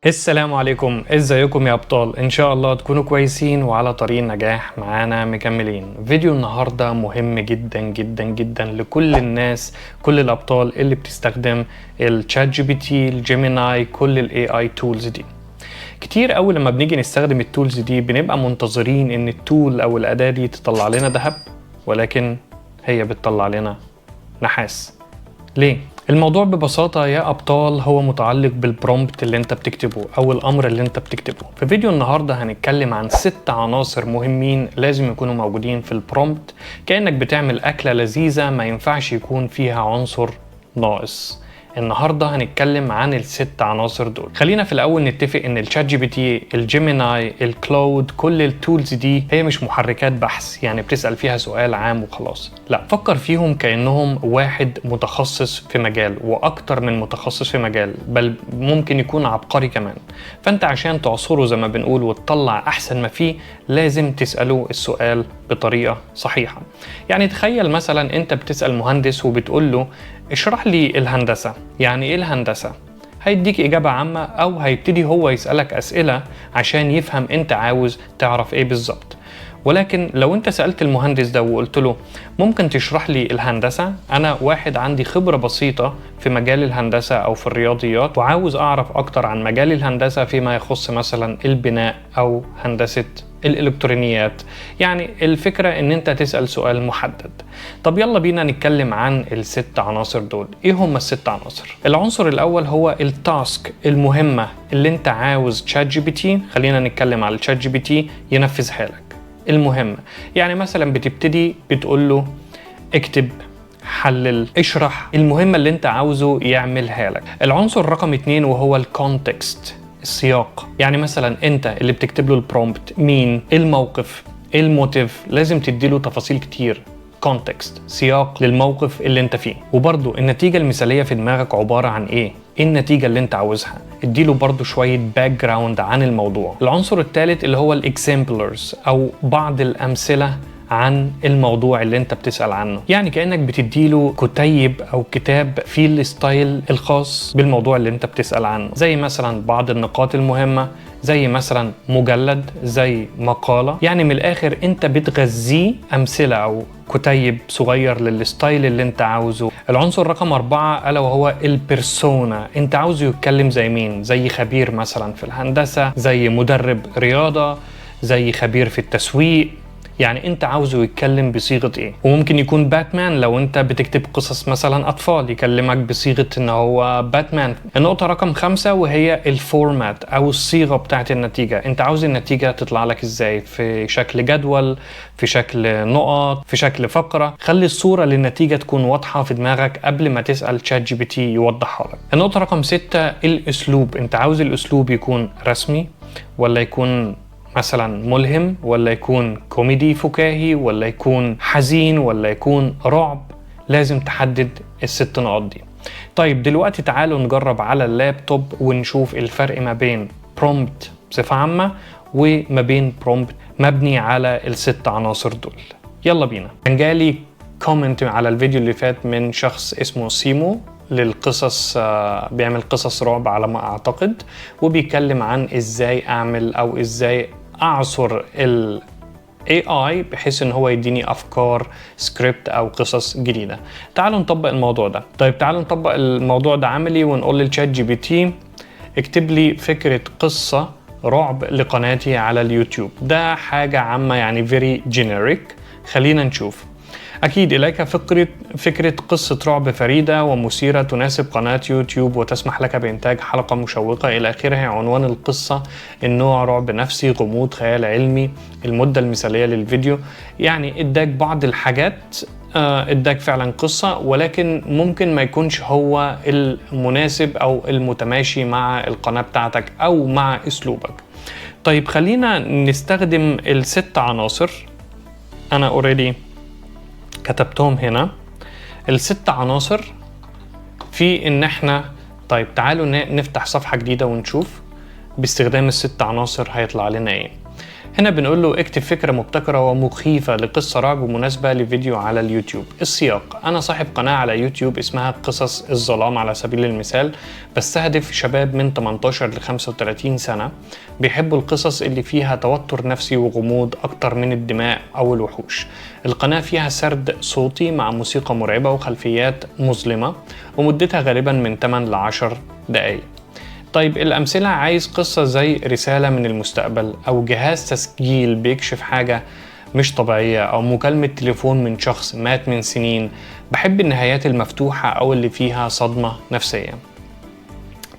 السلام عليكم، ازيكم يا ابطال؟ ان شاء الله تكونوا كويسين وعلى طريق النجاح معانا مكملين. فيديو النهارده مهم جدا جدا جدا لكل الناس، كل الابطال اللي بتستخدم الشات جي بي تي، الجيميناي، كل الاي اي تولز دي. كتير قوي لما بنيجي نستخدم التولز دي بنبقى منتظرين ان التول او الاداة دي تطلع لنا ذهب، ولكن هي بتطلع لنا نحاس. ليه؟ الموضوع ببساطة يا أبطال هو متعلق بالبرومبت اللي انت بتكتبه أو الأمر اللي انت بتكتبه. في فيديو النهاردة هنتكلم عن 6 عناصر مهمين لازم يكونوا موجودين في البرومبت، كأنك بتعمل أكلة لذيذة ما ينفعش يكون فيها عنصر ناقص. النهاردة هنتكلم عن ال6 عناصر دول. خلينا في الأول نتفق إن الشات جي بي تي، الجيميناي، الكلاود، كل التولز دي هي مش محركات بحث يعني بتسأل فيها سؤال عام وخلاص. لا، فكر فيهم كأنهم واحد متخصص في مجال وأكتر من متخصص في مجال، بل ممكن يكون عبقري كمان. فأنت عشان تعصره زي ما بنقول وتطلع أحسن ما فيه لازم تسأله السؤال بطريقة صحيحة. يعني تخيل مثلا أنت بتسأل مهندس وبتقول له اشرح لي الهندسة، يعني ايه الهندسة؟ هيديك إجابة عامة أو هيبتدي هو يسألك أسئلة عشان يفهم أنت عاوز تعرف ايه بالظبط. ولكن لو أنت سألت المهندس ده وقلت له ممكن تشرح لي الهندسة، أنا واحد عندي خبرة بسيطة في مجال الهندسة أو في الرياضيات وعاوز أعرف أكتر عن مجال الهندسة فيما يخص مثلا البناء أو هندسة الإلكترونيات. يعني الفكرة ان انت تسأل سؤال محدد. طب يلا بينا نتكلم عن ال6 عناصر دول. ايه هم ال6 عناصر؟ العنصر الاول هو التاسك، المهمة اللي انت عاوز تشات جي بي تي، خلينا نتكلم على الشات جي بي تي، ينفذها لك. المهمة يعني مثلا بتبتدي بتقول له اكتب، حلل، اشرح المهمة اللي انت عاوزه يعملها لك. العنصر رقم 2 وهو الكونتكست، السياق. يعني مثلا انت اللي بتكتب له البرومبت، مين، الموقف، الموتيف، لازم تديله تفاصيل كتير. كونتكست، سياق للموقف اللي انت فيه. وبرضو النتيجة المثالية في دماغك عبارة عن ايه النتيجة اللي انت عاوزها، اديله برضو شوية باك جراوند عن الموضوع. العنصر الثالث اللي هو الاكزامبلرز او بعض الامثلة عن الموضوع اللي انت بتسأل عنه. يعني كأنك بتديله كتيب او كتاب فيه الستايل الخاص بالموضوع اللي انت بتسأل عنه، زي مثلا بعض النقاط المهمة، زي مثلا مجلد، زي مقالة. يعني من الاخر انت بتغذيه امثلة او كتيب صغير للستايل اللي انت عاوزه. العنصر رقم 4 الا وهو البيرسونا، انت عاوزه يتكلم زي مين؟ زي خبير مثلا في الهندسة، زي مدرب رياضة، زي خبير في التسويق. يعني انت عاوزه يتكلم بصيغة ايه؟ وممكن يكون باتمان لو انت بتكتب قصص مثلا اطفال، يكلمك بصيغة ان هو باتمان. النقطة رقم 5 وهي الفورمات او الصيغة بتاعت النتيجة. انت عاوز النتيجة تطلع لك ازاي؟ في شكل جدول، في شكل نقط، في شكل فقرة. خلي الصورة للنتيجة تكون واضحة في دماغك قبل ما تسأل شات جي بي تي يوضحها لك. النقطة رقم 6 الاسلوب. انت عاوز الاسلوب يكون رسمي ولا يكون مثلا ملهم، ولا يكون كوميدي فكاهي، ولا يكون حزين، ولا يكون رعب. لازم تحدد ال6 نقاط دي. طيب دلوقتي تعالوا نجرب على اللابتوب ونشوف الفرق ما بين برومبت بصفة عامة وما بين برومبت مبني على ال6 عناصر دول. يلا بينا. كان جالي كومنت على الفيديو اللي فات من شخص اسمه سيمو للقصص، بيعمل قصص رعب على ما اعتقد، وبيتكلم عن ازاي اعمل او ازاي اعصر ال AI بحيث ان هو يديني افكار سكريبت او قصص جديدة. تعالوا نطبق الموضوع ده. طيب تعالوا نطبق الموضوع ده عملي ونقول للشات جي بي تي اكتب لي فكرة قصة رعب لقناتي على اليوتيوب. ده حاجة عامة يعني very generic. خلينا نشوف. أكيد إليك فكرة قصة رعب فريدة ومثيرة تناسب قناة يوتيوب وتسمح لك بإنتاج حلقة مشوقة إلى آخره. عنوان القصة، النوع رعب نفسي، غموض، خيال علمي، المدة المثالية للفيديو. يعني إداك بعض الحاجات، إداك فعلا قصة، ولكن ممكن ما يكونش هو المناسب أو المتماشي مع القناة بتاعتك أو مع أسلوبك. طيب خلينا نستخدم ال6 عناصر. أنا اوريدي كتبتهم هنا. ال6 عناصر في ان احنا، طيب تعالوا نفتح صفحة جديدة ونشوف باستخدام ال6 عناصر هيطلع لنا ايه. هنا بنقول له اكتب فكرة مبتكرة ومخيفة لقصة رعب مناسبة لفيديو على اليوتيوب. السياق: أنا صاحب قناة على يوتيوب اسمها قصص الظلام على سبيل المثال، بستهدف شباب من 18 ل 35 سنة بيحبوا القصص اللي فيها توتر نفسي وغموض أكتر من الدماء أو الوحوش. القناة فيها سرد صوتي مع موسيقى مرعبة وخلفيات مظلمة، ومدتها غالبا من 8 ل 10 دقايق. طيب الأمثلة: عايز قصة زي رسالة من المستقبل، أو جهاز تسجيل بيكشف حاجة مش طبيعية، أو مكالمة تليفون من شخص مات من سنين. بحب النهايات المفتوحة أو اللي فيها صدمة نفسية.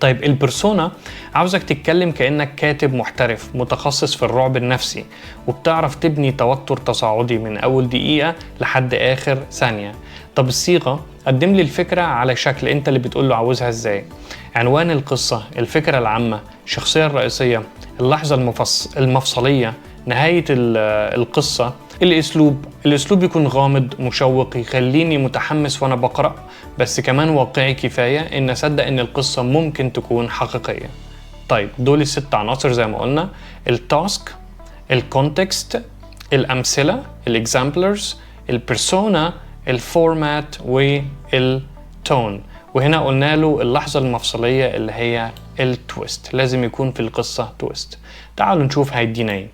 طيب البرسونا: عاوزك تتكلم كأنك كاتب محترف متخصص في الرعب النفسي، وبتعرف تبني توتر تصاعدي من أول دقيقة لحد آخر ثانية. طب الصيغة: قدم لي الفكرة على شكل انت اللي بتقول له عاوزها ازاي. عنوان القصة، الفكرة العامة، الشخصية الرئيسية، اللحظة المفصلية، نهاية القصة. الاسلوب يكون غامض مشوق، يخليني متحمس وانا بقرأ، بس كمان واقعي كفاية ان اصدق ان القصة ممكن تكون حقيقية. طيب دول ال6 عناصر زي ما قلنا: التاسك، الكونتكست، الامثلة، الاكزامبلرز، البيرسونا، الفورمات، والتون. وهنا قلنا له اللحظة المفصلية اللي هي التويست، لازم يكون في القصة تويست. تعالوا نشوف هيدينا ايه.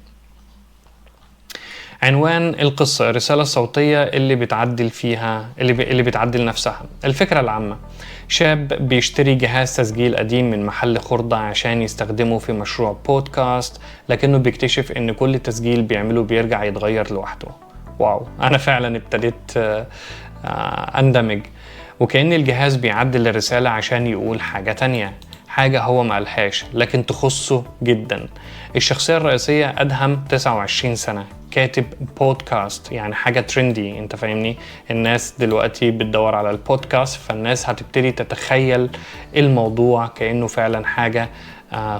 عنوان القصة: الرسالة الصوتية اللي بتعدل فيها اللي بتعدل نفسها. الفكرة العامة: شاب بيشتري جهاز تسجيل قديم من محل خردة عشان يستخدمه في مشروع بودكاست، لكنه بيكتشف ان كل تسجيل بيعمله بيرجع يتغير لوحده. واو، انا فعلا ابتديت اندمج، وكأن الجهاز بيعدل الرسالة عشان يقول حاجة تانية، حاجة هو ما قالهاش لكن تخصه جدا. الشخصية الرئيسية أدهم 29 سنة، كاتب بودكاست، يعني حاجة ترندي، انت فاهمني؟ الناس دلوقتي بتدور على البودكاست، فالناس هتبتدي تتخيل الموضوع كأنه فعلا حاجة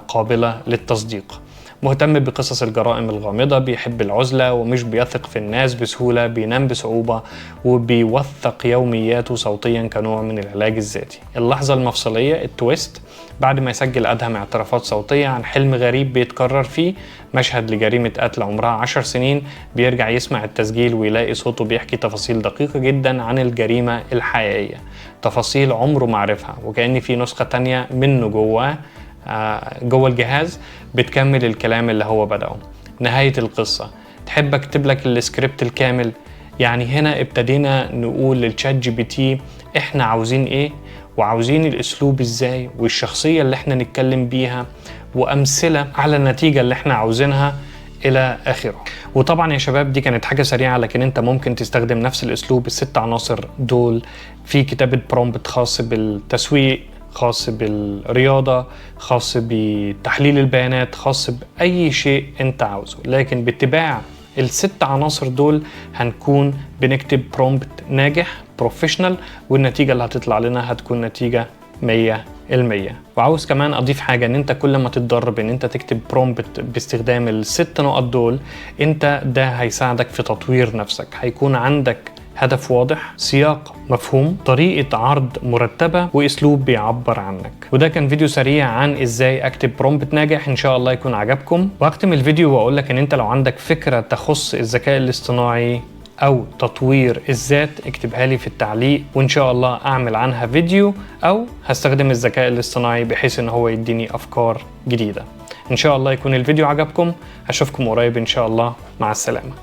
قابلة للتصديق. مهتم بقصص الجرائم الغامضة، بيحب العزلة ومش بيثق في الناس بسهولة، بينام بصعوبة، وبيوثق يومياته صوتيا كنوع من العلاج الذاتي. اللحظة المفصلية التويست: بعد ما يسجل أدهم اعترافات صوتية عن حلم غريب بيتكرر فيه مشهد لجريمة قتل عمرها 10 سنين، بيرجع يسمع التسجيل ويلاقي صوته بيحكي تفاصيل دقيقة جدا عن الجريمة الحقيقية، تفاصيل عمره ما عرفها، وكأن في نسخة تانية منه جوه الجهاز بتكمل الكلام اللي هو بدأه. نهاية القصة: تحب اكتب لك السكريبت الكامل؟ يعني هنا ابتدينا نقول للشات جي بي تي احنا عاوزين ايه، وعاوزين الاسلوب ازاي، والشخصية اللي احنا نتكلم بيها، وامثلة على النتيجة اللي احنا عاوزينها الى اخره. وطبعا يا شباب دي كانت حاجة سريعة، لكن انت ممكن تستخدم نفس الاسلوب ال6 عناصر دول في كتابة برومبت خاص بالتسويق، خاص بالرياضة، خاص بتحليل البيانات، خاص بأي شيء انت عاوزه. لكن باتباع ال6 عناصر دول هنكون بنكتب برومبت ناجح بروفيشنال، والنتيجة اللي هتطلع لنا هتكون نتيجة 100%. وعاوز كمان اضيف حاجة، ان انت كل ما تتدرب ان انت تكتب برومبت باستخدام ال6 نقط دول، انت ده هيساعدك في تطوير نفسك، هيكون عندك هدف واضح، سياق مفهوم، طريقة عرض مرتبة، واسلوب بيعبر عنك. وده كان فيديو سريع عن ازاي اكتب برومبت ناجح، ان شاء الله يكون عجبكم. واختم الفيديو واقول لك ان انت لو عندك فكرة تخص الذكاء الاصطناعي او تطوير الذات اكتبها لي في التعليق، وان شاء الله اعمل عنها فيديو، او هستخدم الذكاء الاصطناعي بحيث ان هو يديني افكار جديدة. ان شاء الله يكون الفيديو عجبكم، اشوفكم قريب ان شاء الله، مع السلامة.